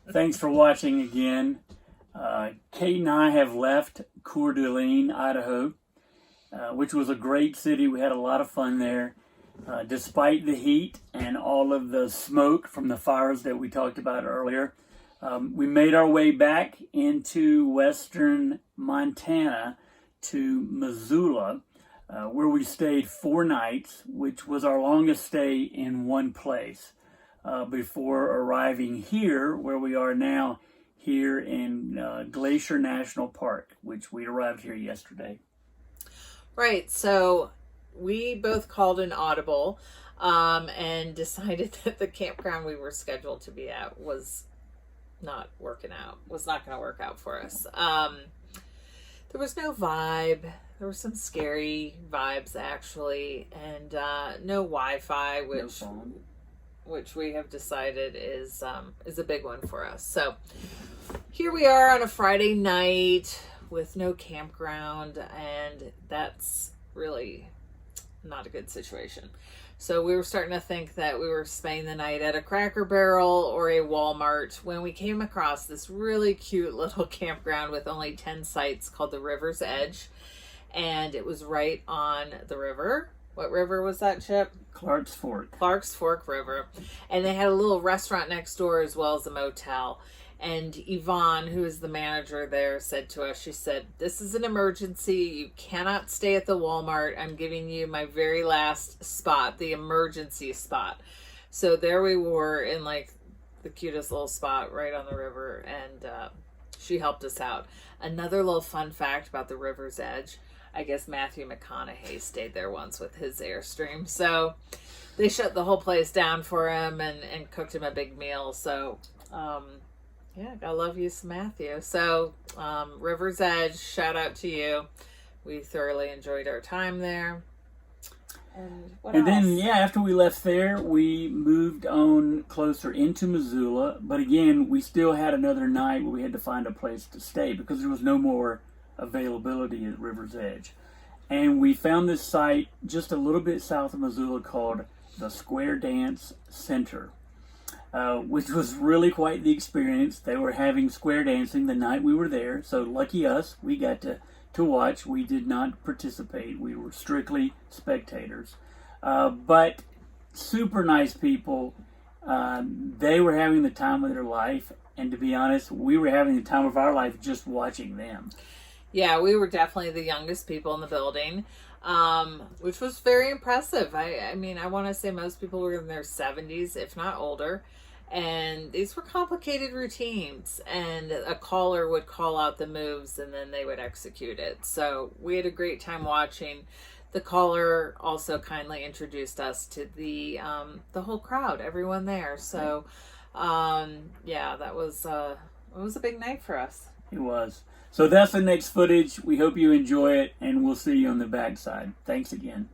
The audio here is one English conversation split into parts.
Thanks for watching again. Kate and I have left Coeur d'Alene, Idaho, which was a great city. We had a lot of fun there. Despite the heat and all of the smoke from the fires that we talked about earlier, we made our way back into western Montana to Missoula, where we stayed 4 nights, which was our longest stay in one place, before arriving here, where we are now, here in Glacier National Park, which we arrived here yesterday. Right, so we both called an audible and decided that the campground we were scheduled to be at was not going to work out for us. There was no vibe. There were some scary vibes, actually, and no Wi-Fi, which we have decided is a big one for us. So here we are on a Friday night with no campground, and that's really not a good situation. So we were starting to think that we were spending the night at a Cracker Barrel or a Walmart when we came across this really cute little campground with only 10 sites called the River's Edge. And it was right on the river. What river was that, Chip? Clark's Fork. Clark's Fork River. And they had a little restaurant next door as well as a motel. And Yvonne, who is the manager there, said to us, she said, "This is an emergency. You cannot stay at the Walmart. I'm giving you my very last spot, the emergency spot." So there we were in like the cutest little spot right on the river, and she helped us out. Another little fun fact about the River's Edge, I guess Matthew McConaughey stayed there once with his Airstream. So they shut the whole place down for him and cooked him a big meal. So, yeah, I love you some Matthew. So, River's Edge, shout out to you. We thoroughly enjoyed our time there. And then, after we left there, we moved on closer into Missoula. But again, we still had another night where we had to find a place to stay because there was no more availability at River's Edge. And we found this site just a little bit south of Missoula called the Square Dance Center, which was really quite the experience. They were having square dancing the night we were there, so lucky us, we got to watch. We did not participate. We were strictly spectators. But super nice people. They were having the time of their life, and to be honest, we were having the time of our life just watching them. Yeah, we were definitely the youngest people in the building, which was very impressive. I mean, I want to say most people were in their 70s, if not older. And these were complicated routines, and a caller would call out the moves and then they would execute it. So we had a great time watching. The caller also kindly introduced us to the whole crowd, everyone there. So that was it was a big night for us. It was. So that's the next footage. We hope you enjoy it, and we'll see you on the backside. Thanks again.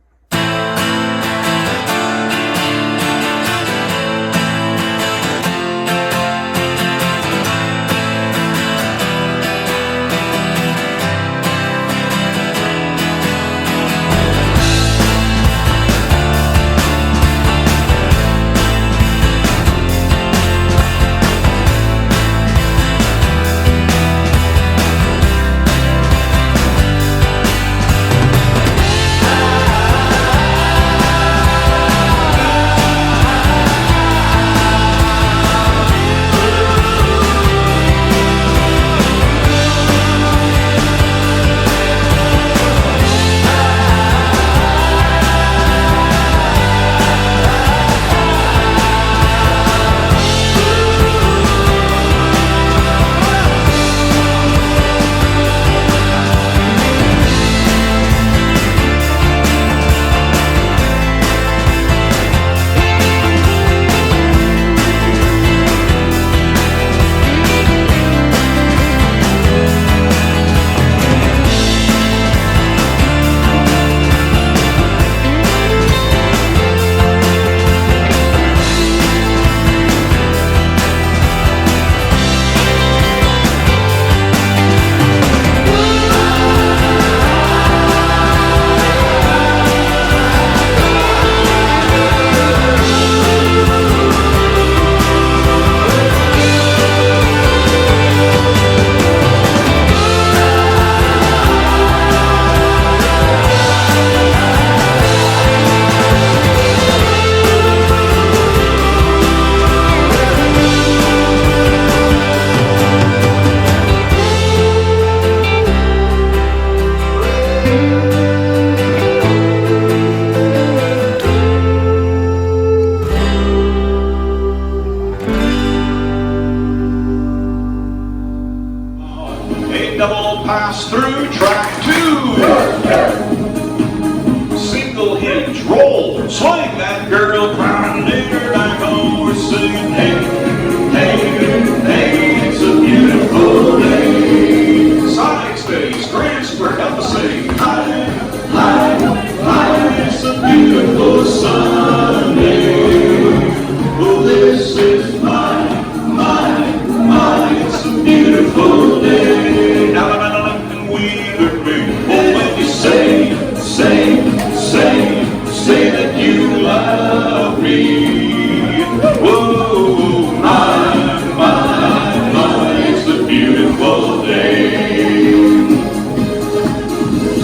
double pass through track 2. Single hinge roll, swing that girl, crown digger back over, singing, hey, hey, hey, it's a beautiful day. Side space, grand square, help us sing, hi, hi, hi, it's a beautiful Sunday. Oh, this is my, it's a beautiful day. Now and Wheeler Ring. Oh, when you say that you love me. Whoa, my, it's a beautiful day.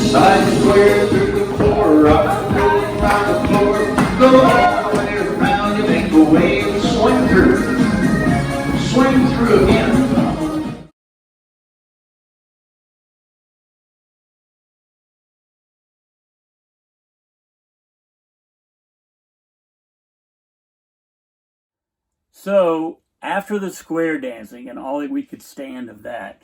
Side square through the floor, rock the floor, go all the way around, you make a wave, swing through again. So after the square dancing and all that we could stand of that,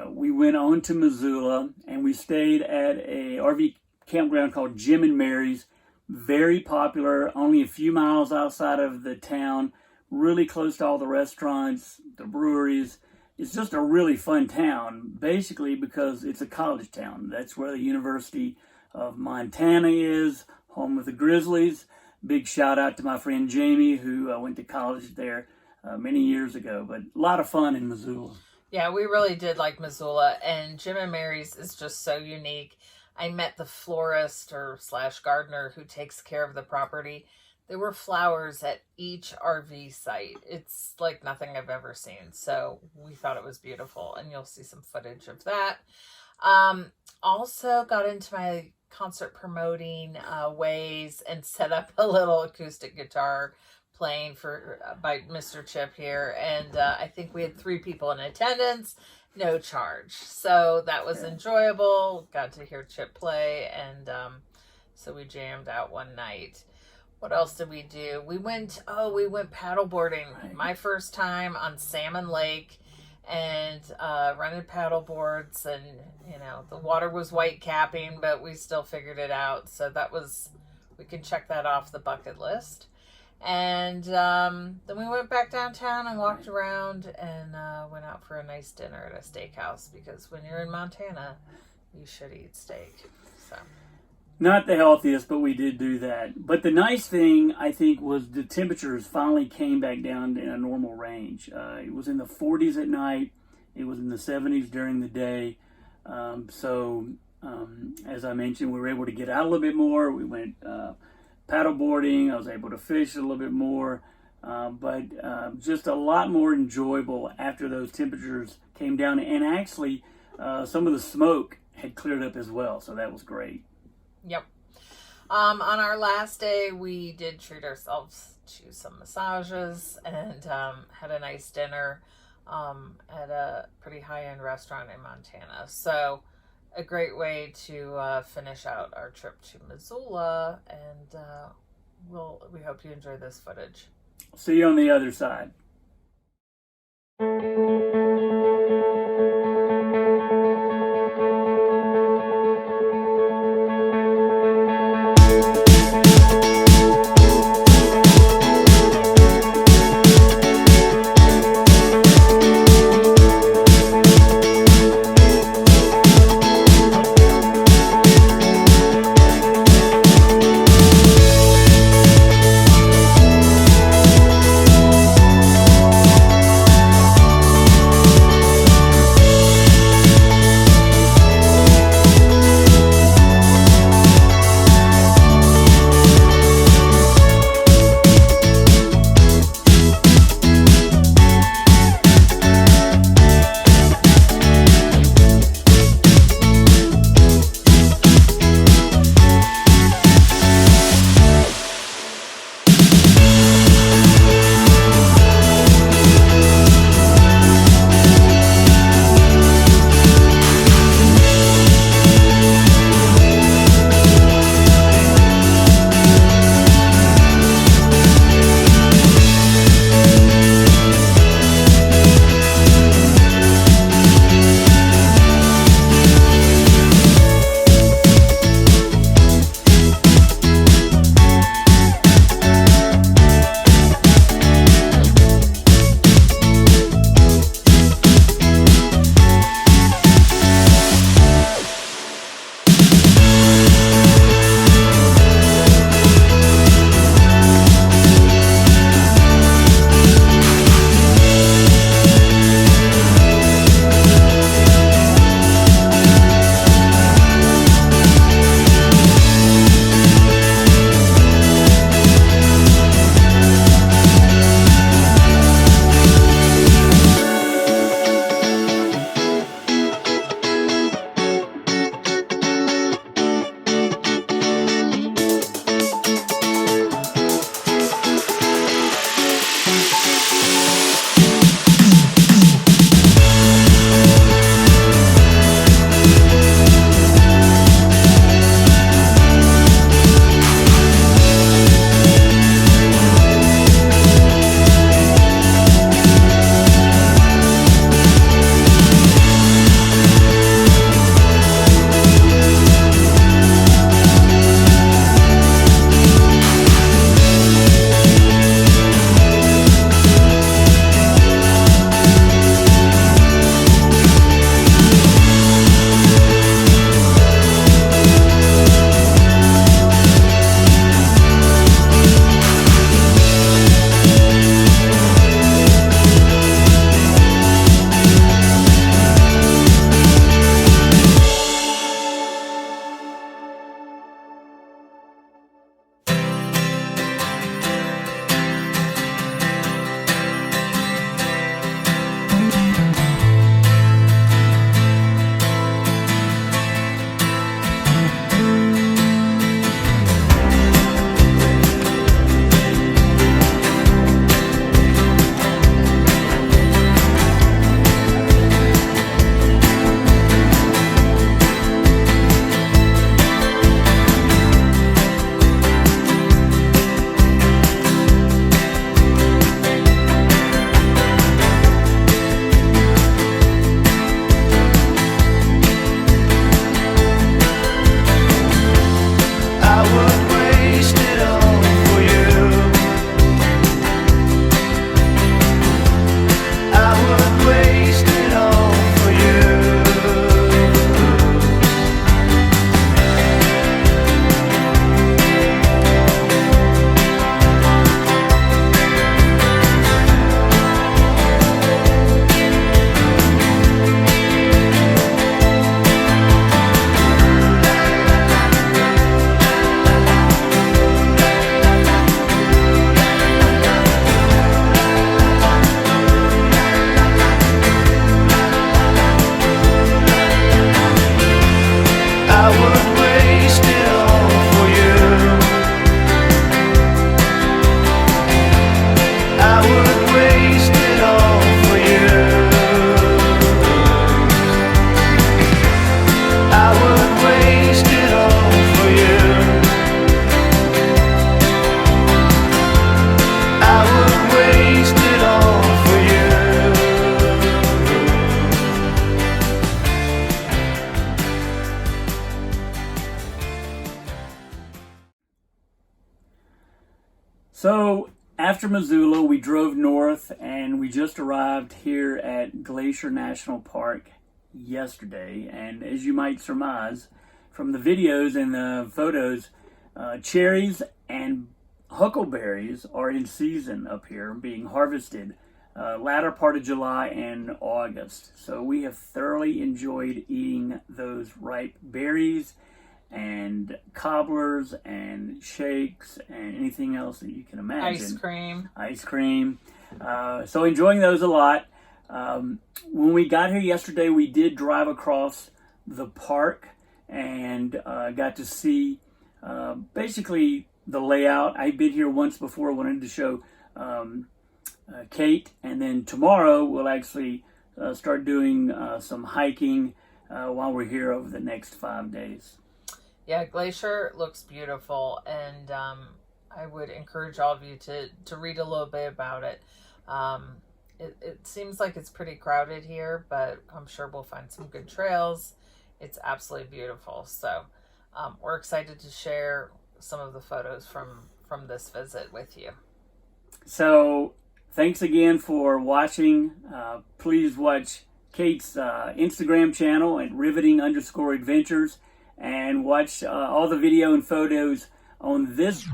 we went on to Missoula and we stayed at a RV campground called Jim and Mary's. Very popular, only a few miles outside of the town, really close to all the restaurants, the breweries. It's just a really fun town, basically because it's a college town. That's where the University of Montana is, home of the Grizzlies. Big shout out to my friend Jamie, who went to college there many years ago. But a lot of fun in Missoula. Yeah, we really did like Missoula, and Jim and Mary's is just so unique. I met the florist or / gardener who takes care of the property. There were flowers at each RV site. It's like nothing I've ever seen. So we thought it was beautiful, and you'll see some footage of that. Also got into my concert promoting ways and set up a little acoustic guitar playing by Mr. Chip here, and I think we had 3 people in attendance, no charge, so that was enjoyable. Got to hear Chip play, and so we jammed out one night. What else did we do? We went paddleboarding. Right. My first time on Salmon Lake, and rented paddle boards, and the water was white capping, but we still figured it out, so we can check that off the bucket list. And then we went back downtown and walked around and went out for a nice dinner at a steakhouse, because when you're in Montana you should eat steak. So not the healthiest, but we did do that. But the nice thing, I think, was the temperatures finally came back down in a normal range. It was in the 40s at night. It was in the 70s during the day. As I mentioned, we were able to get out a little bit more. We went paddleboarding. I was able to fish a little bit more. But just a lot more enjoyable after those temperatures came down. And actually, some of the smoke had cleared up as well. So that was great. Yep. On our last day, we did treat ourselves to some massages and had a nice dinner at a pretty high-end restaurant in Montana. So a great way to finish out our trip to Missoula, and we hope you enjoy this footage. See you on the other side. So after Missoula, we drove north and we just arrived here at Glacier National Park yesterday. And as you might surmise from the videos and the photos, cherries and huckleberries are in season up here, being harvested latter part of July and August. So we have thoroughly enjoyed eating those ripe berries and cobblers and shakes and anything else that you can imagine. Ice cream. So enjoying those a lot. When we got here yesterday, we did drive across the park and got to see basically the layout. I've been here once before. Wanted to show Kate, and then tomorrow we'll actually start doing some hiking while we're here over the next 5 days. Yeah, Glacier looks beautiful, and I would encourage all of you to read a little bit about it. It seems like it's pretty crowded here, but I'm sure we'll find some good trails. It's absolutely beautiful. So we're excited to share some of the photos from this visit with you. So thanks again for watching. Please watch Kate's Instagram channel at riveting_adventures. And watch all the video and photos on this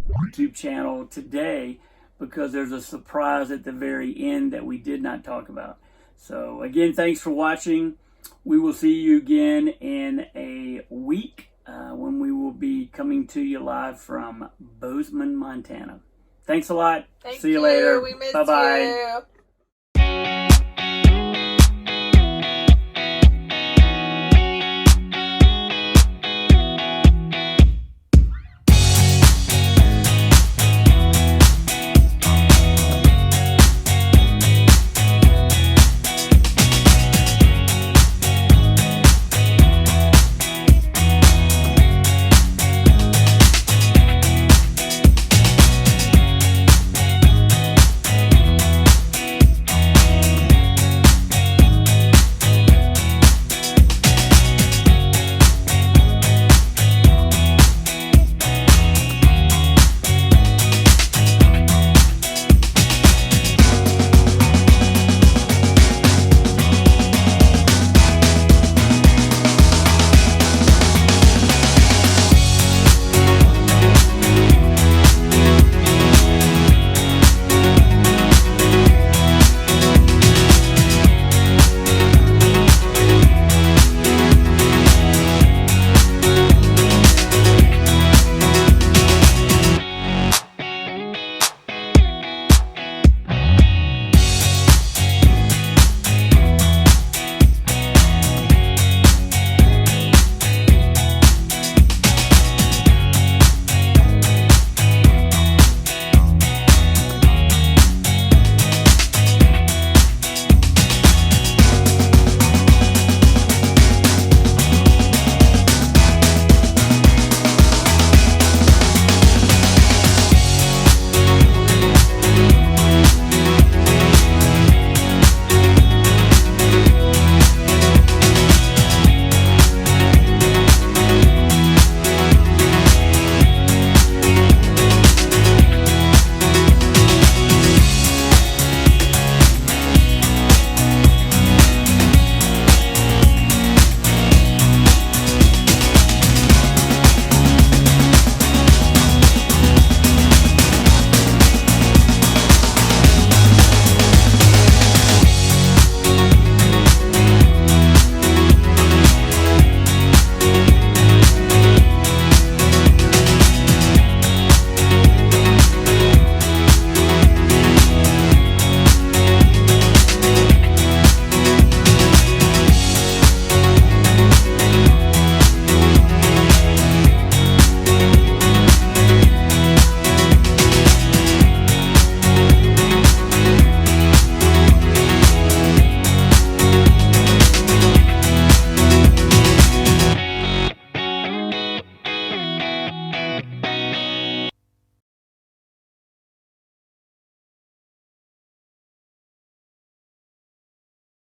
YouTube channel today, because there's a surprise at the very end that we did not talk about. So again, thanks for watching. We will see you again in a week when we will be coming to you live from Bozeman, Montana. Thanks a lot. Thank see you later. We missed Bye-bye. you.